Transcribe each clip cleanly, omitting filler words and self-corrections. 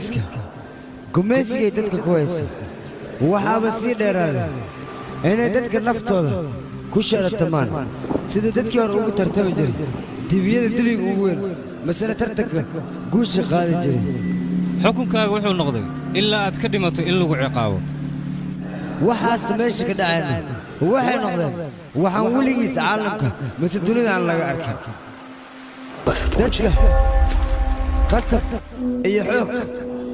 ingiriiska gumaysigay dadka ku haysa waxaaba sii dheeraada inay dadka naftooda ku sharatamaan sida dadkii hore ugu tartami jiray dibiyada dibiga ugu weyn masana tartanka guusha qaadi jiray xukunkaaga wuxuu noqday ilaa aad ka dhimato in lagu ciqaabo waxaas meesha ka dhacayna waxay noqdeen waxaan weligiis caalamka mase dunida aan laga arkin dadka qasab iyo xoog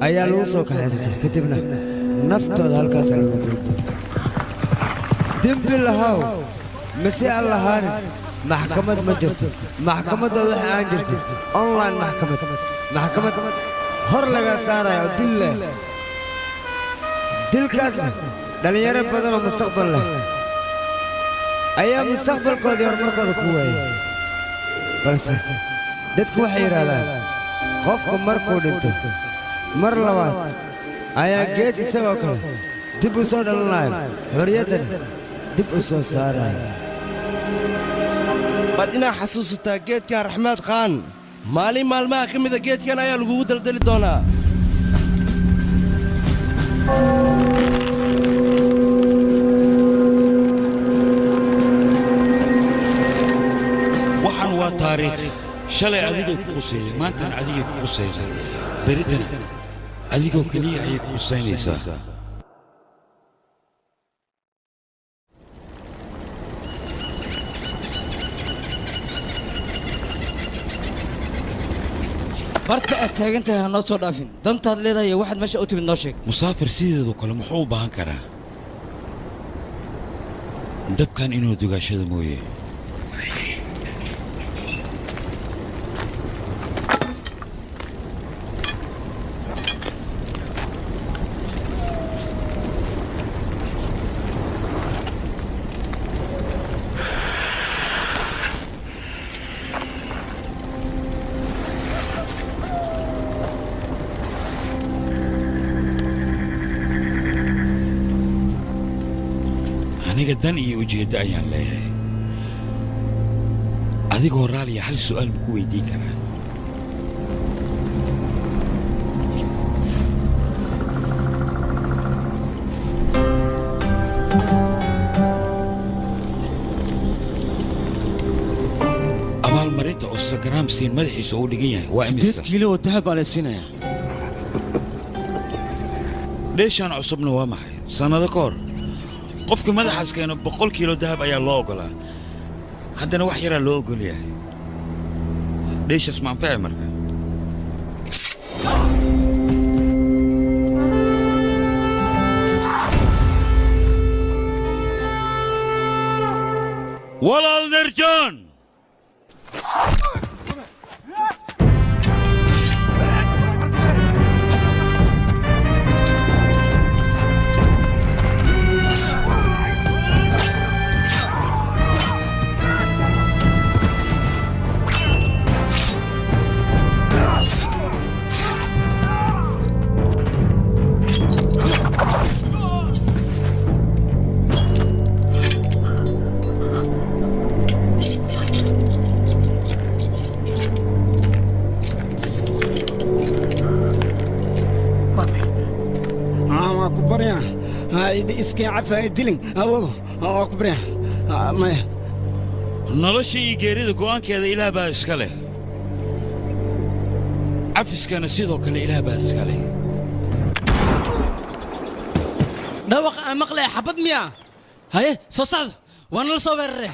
ayaa lagu soo kaxaysatay kadibna naftooda halkaasaa lagu joogto dembi lahaw mase aan lahaanin maxkamad ma jirto maxkamaddooda waxa aan jirtay online maxkamad hor laga saaraya oo dil leh dilkaasna dhallinyaro badan oo mustaqbal leh ayaa mustaqbalkoodii horumarkooda ku waayay balse dadku waxay yidhaahdaan qofku markuu dhinto mar labaad ayaa gees isagoo kale dib u soo dhalanayo xorriyaddana dib u soo saarayo baad inaa xasuusataa geedkan raxmaad khaan maalin maalmaha ka mida geedkan ayaa lagugu daldali doonaa waxaan waa taariikh shalay adigay ku quseeyey maantana adigay ku qusaynay beritana adigoo keliya ayay ku qusaynaysaa barta aad taagan tahay ha noo soo dhaafin dantaad leedahay waxaad meesha u timid noo sheeg musaafir sideedu kale muxuu u baahan karaa dabkan inuu dugaashada mooye aniga dan iyo ujeeddo ayaan leeyahay adigoo raaliya hal su'aal ma ku weydiin karaa abaalmarinta oo Instagram-siin madaxiisa uu dhigan yahay waa imisa 8 kiilo oo dahab baa la siinayaa dheeshaan cusubna waa maxay sannado ka hor qofka madaxaas keeno 100 kiilo dahab ayaa loo ogolaa haddana wax yaraa loo ogol yahay dheeshaas ma anfaci marka walaal nerjaan iskii cafa dilin waa ku baryaa maya nolosha iyo geerida go'aankeeda ilaah baa iska leh cafiskana sidoo kale ilaah baa iska leh dhawaqa aan maqlaya xabad miya haye soo socda waa nala soo weeraree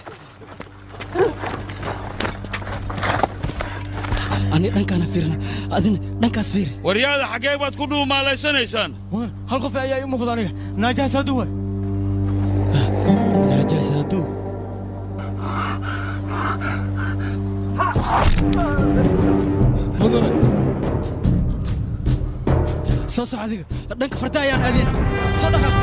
ani dhankaana fiirna adina dhankaas fiiri waryaada xaggee baad ku dhuumaalaysanaysaan hal qof ayaa ii muuqda aniga naajaas hadduu waay naajaas hadduu mudane soo soc adiga dhanka farda ayaan aadina soo dhaqaaq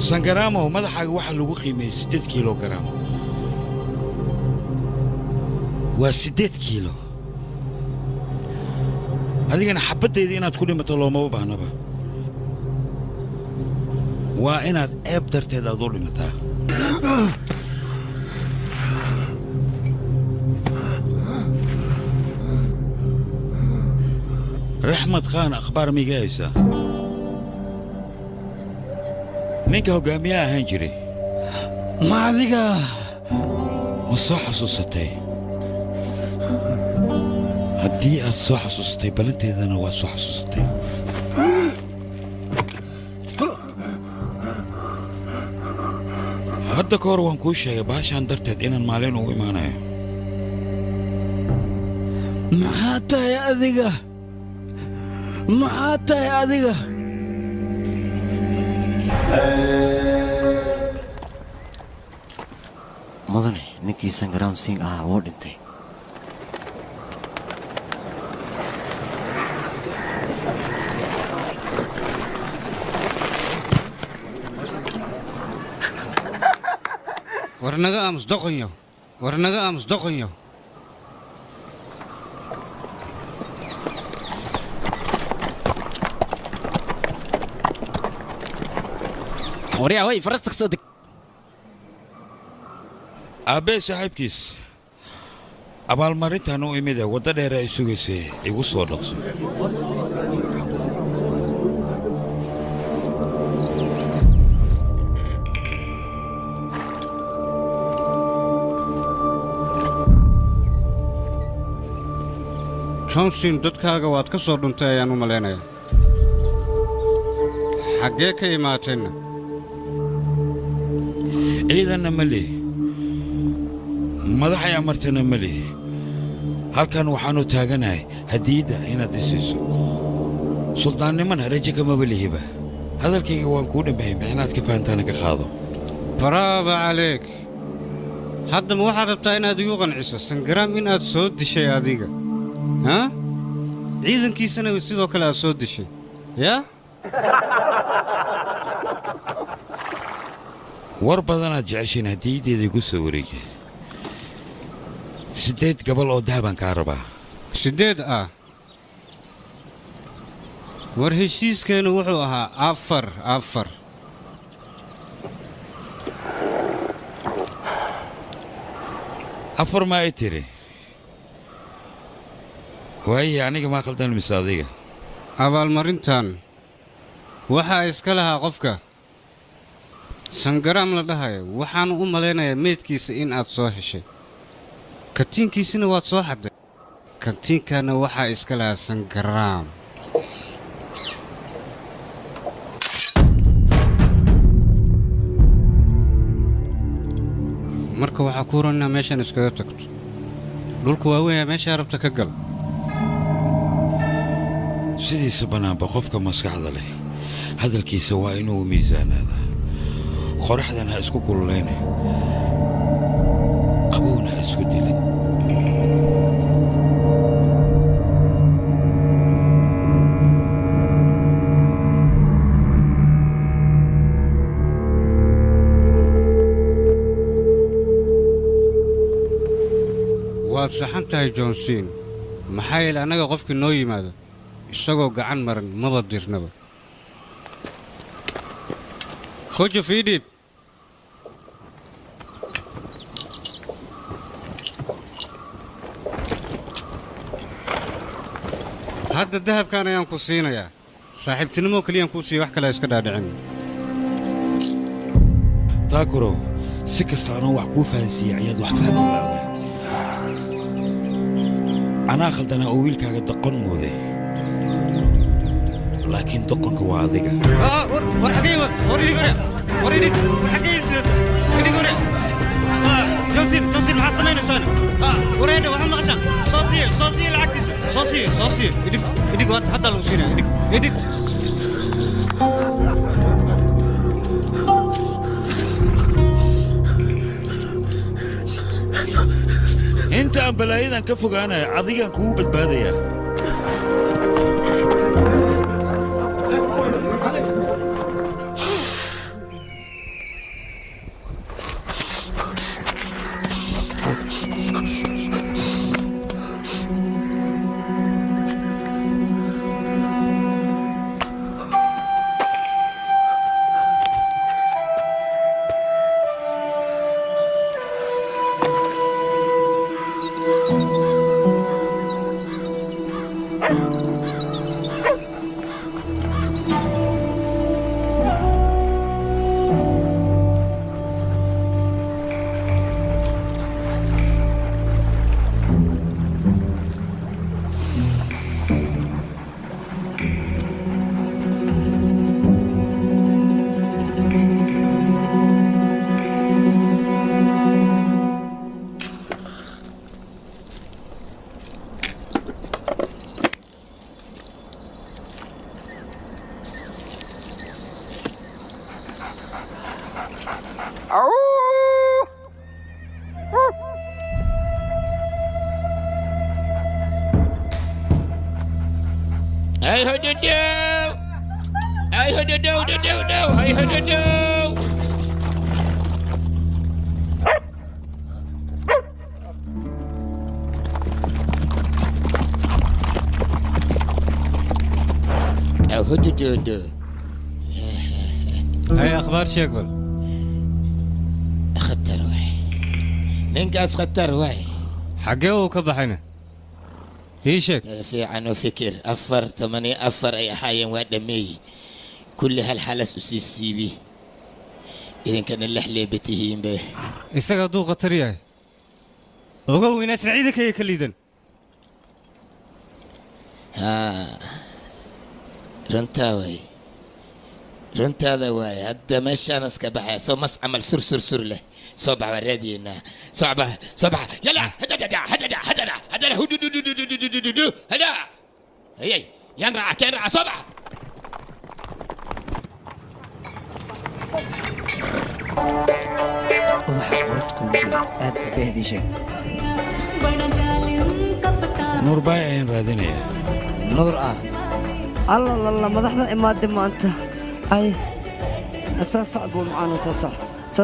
sangaraamo madaxaaga waxa lagu qiimeeyay 8 kilogram waa 8 kiilo adigana xabaddeeda inaad ku dhimato looma baahnaba waa inaad eeb darteed aad u dhimataa raxmad khaan akhbaar migaysa ninka hogaamiyaha ahaan jiray ma adiga ma soo xasuusatay haddii aad soo xasuustay balanteedana waad soo xasuusatay hadda ka hor waan kuu sheegay baashaan darteed inaan maalin ugu imaanayo maxaa tahay adiga maxaa tahay adiga mudane ninkii sangaraam singh ahaa wuu dhintay warnaga aamus doqonyo warnaga aamus doqonyo waryaa way farasta ka soo deg aabbee saaxiibkiis abaalmarintan u imid ee wadda dheer ay sugaysay igu soo dhaqso johnson dadkaaga waad ka soo dhuntay ayaan u malaynayaa xaggee ka imaateenna ciidanna ma lihi madaxay amartana ma lihi halkan waxaannu taaganahay hadiyadda inaad i siiso suldaannimana rajo kamaba lihiba hadalkayga waan kuu dhammeeyey mixnaad ka fahantaana ka qaado baraaba caleeg haddama waxaad rabtaa inaad igu qanciso sangaraam inaad soo dishay adiga ها؟ عيدن كيسنا وسيدو كلا سود دشي يا؟ war badanaad jeceshiin hadiyaddeeda igu soo wareegay 8 gabal oo dahabaan kaa rabaa 8 ah war heshiiskeenu wuxuu ahaa 4 afar ma ay tiri waaye aniga maa khaldan mise adiga abaalmarintan waxaa iska lahaa qofka sangaraam la dhahayo waxaanu u malaynayaa meydkiisa in aad soo heshay katiinkiisina waad soo xadday katiinkaana waxaa iska lahaa sangaraam marka waxaa kuu ron inaa meeshaan iskaga tagto dhulka waaweynaa meeshaa rabta ka gal sidiisa bannaanba qofka maskaxda leh hadalkiisa waa inuu miisaanaadaa qoraxdan ha isku kululayna qabowna ha isku dilin waad saxan tahay johnson maxaa yeele annaga qofkii noo yimaado isagoo gacan maran maba dirnaba kojo fiidhiib hadda dahabkan ayaan ku siinayaa saaxiibtinimo keliyaan kuu siiya wax kale iska dhaadhicin taakuro si kasta anoo wax kuu fahansiiyey ayaad wax fahmi laada anaa khaldanaa oo wiilkaaga doqon mooday laakiin doqonka waa adiga war xagee wad war idhi gore war idhi war xagee sidad idhi gore johnson maxaad samaynaysaana wareedha waxaad maqashaan soo siiye lacagtiisa soo siiye idhig waad hadda lagu siinaya idhig inta aan balaayadan ka fogaanaya adigaan kugu badbaadayaa هاي هدودو هاي هدودو دودو هاي هدودو أو هدودو هاي اخبار شيكول أخذت روحي ننقص أخذت روحي حقه وكبحنا هيشك في عنو فكر أفر 8 أفر أي حاجة ودمي كل هالحلس أسيسي بي إذا كان اللحلة بتهين به isaga duuqa tariyahay ogow inaad ciidanka ay ka liidan ها رنتاوي رنتادا واي هدا ماشي أنا سكبحة سو مس عمل سر له صبح ورادينا صبح يلا هدا هدا هي ينرع كنرع صبح nuur baay ayaan raadinayaa nuur ah alla madaxda imaadde maanta ay saa sac buu macaanu saa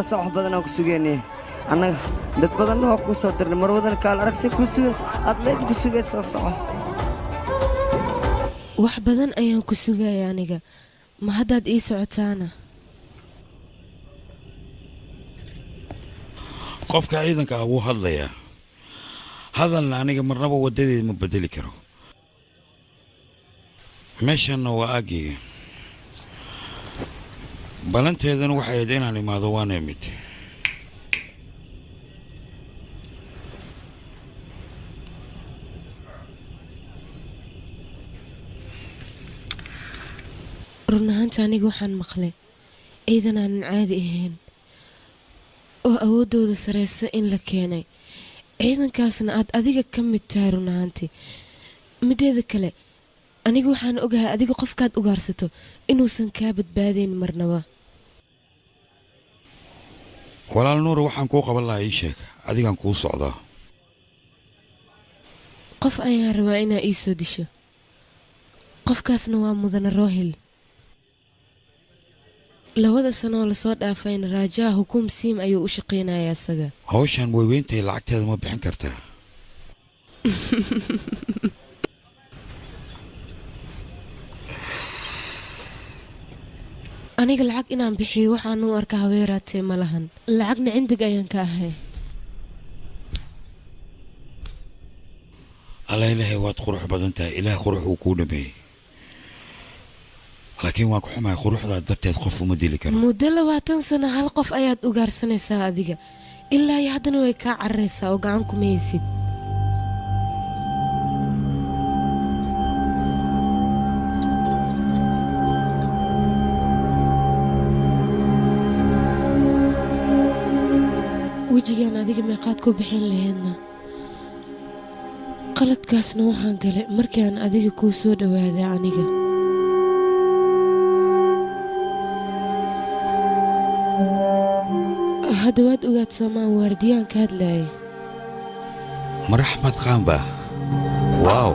sac wax badan aan ku sugeynay annaga dad badanna waa kuu soo dirnay marwadan kaal aragsay kuu sugays aad leeb ku sugays saa saco wax badan ayaan ku sugaya aniga ma haddaad ii socotaana qofka ciidanka ah wuu hadlayaa hadalna aniga marnaba wadadeeda ma bedeli karo meeshanna waa aaggiga balanteedana waxay ahayd inaan imaado waana imid run ahaanta aniga waxaan maqlay ciidan aanan caadi ahayn oo awooddooda sareysa in la keenay ciidankaasna aad adiga ka mid tahay run ahaantii mideeda kale aniga waxaan ogahay adiga qofkaad ugaarsato inuusan kaa badbaadayn marnaba walaal nuur waxaan kuu qaban lahaa ii sheeg adigaan kuu socdaa qof ayaan rabaa inaa ii soo disho qofkaasna waa mudane roohil 2 sano oo lasoo dhaafayna raajaa hukuum siim ayuu u shaqaynayaa isaga hawshan weyweyntahay lacagteeda ma bixin kartaa aniga lacag inaan bixiyo waxaan u arkaa habeeraatee ma lahan lacagna cindig ayaan ka ahay alla ilaahay waad qurux badan tahay ilaah qurux uu kuu dhameeyey laakiin waan ku xumahay quruxdaa darteed qof uma dili karo muddo 20 sano hal qof ayaad ugaarsanaysaa adiga ilaa iyo haddana way kaa cararaysaa oo gacan kuma haysid wejigaan adiga meeqaad ku bixin lahaydna qaladkaasna waxaan galay markaan adiga kuu soo dhawaaday aniga hadda waad ogaad soomaan waardiyaan ka hadlaaya mar axmed khaan baa waaw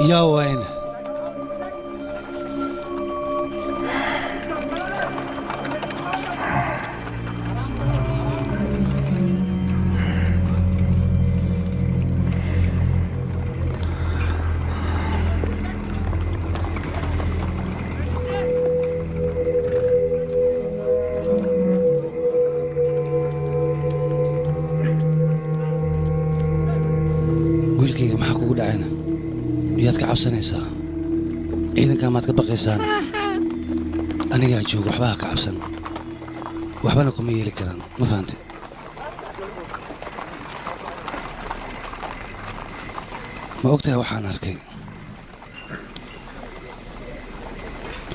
يا وين wiilkayga maxaa kugu dhacayna yaad ka cabsanaysaa ciidankaa maad ka baqaysaan anigaa jooga waxba ha ka cabsan waxbana kuma yeeli karaan ma fahanti ma ogtahay waxaan arkay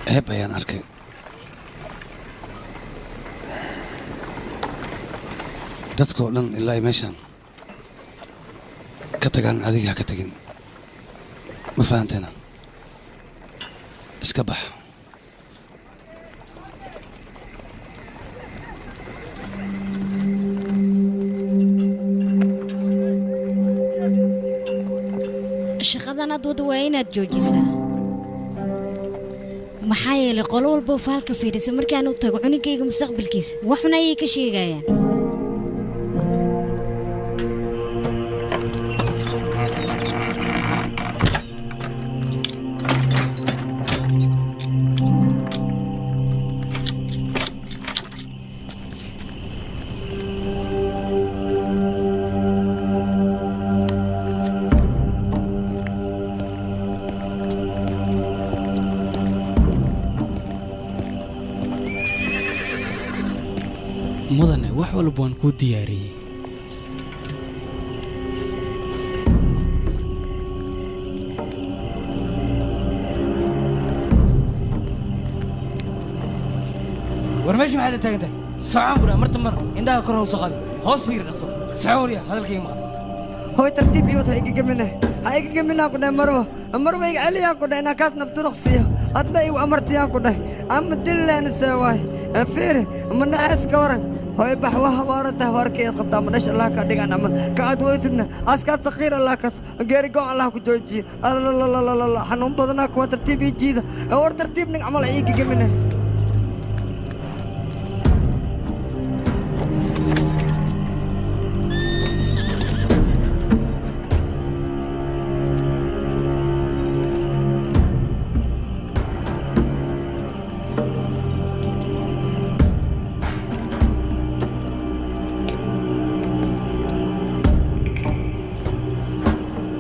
ceeb ayaan arkay dadkoo dhan ilaa ay meeshaan ka tagaan adiga ha ka tagin ma fahanteena iska bax shaqadan aad wada waa inaad joojisaa maxaa yeelay qolo walba faalka fiirisa markaan u tago cunugayga mustaqbalkiisa waxuna ayay ka sheegayaan mudane wax walba waan kuu diyaariyey war meesha maxaad la taagan tahay socon bura marta mar indhaha kor hoos qaadi hoos fiir dhaso socoriya hadalkayga maqal هو ترتيب يوت هيك جمنه هيك جمنه كنا مروه يقعلي يا كنا انا كاس نبترخ سيه هذا يو امرت يا كنا ام دل انا سواي فير من ناس كورن هو بحوها وارته وركي خطا من الله كدغ انا كاد ويتنا اسكاس صغير الله كاس غيري جو الله كجوجي لا لا لا لا لا حنون بدنا كو ترتيب يجيده اور ترتيب نعمل هيك جمنه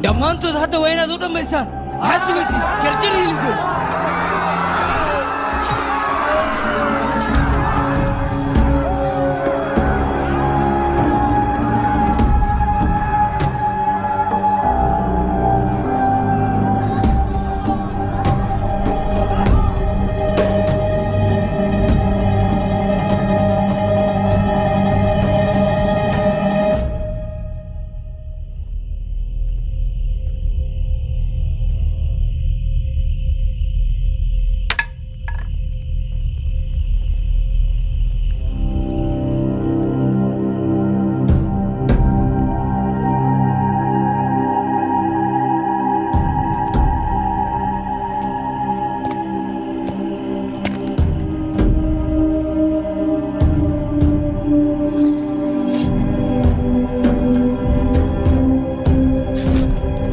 dhammaantood hadda waa inaad u dhammaysaan maxaa sugaysid jarjar hilibkooda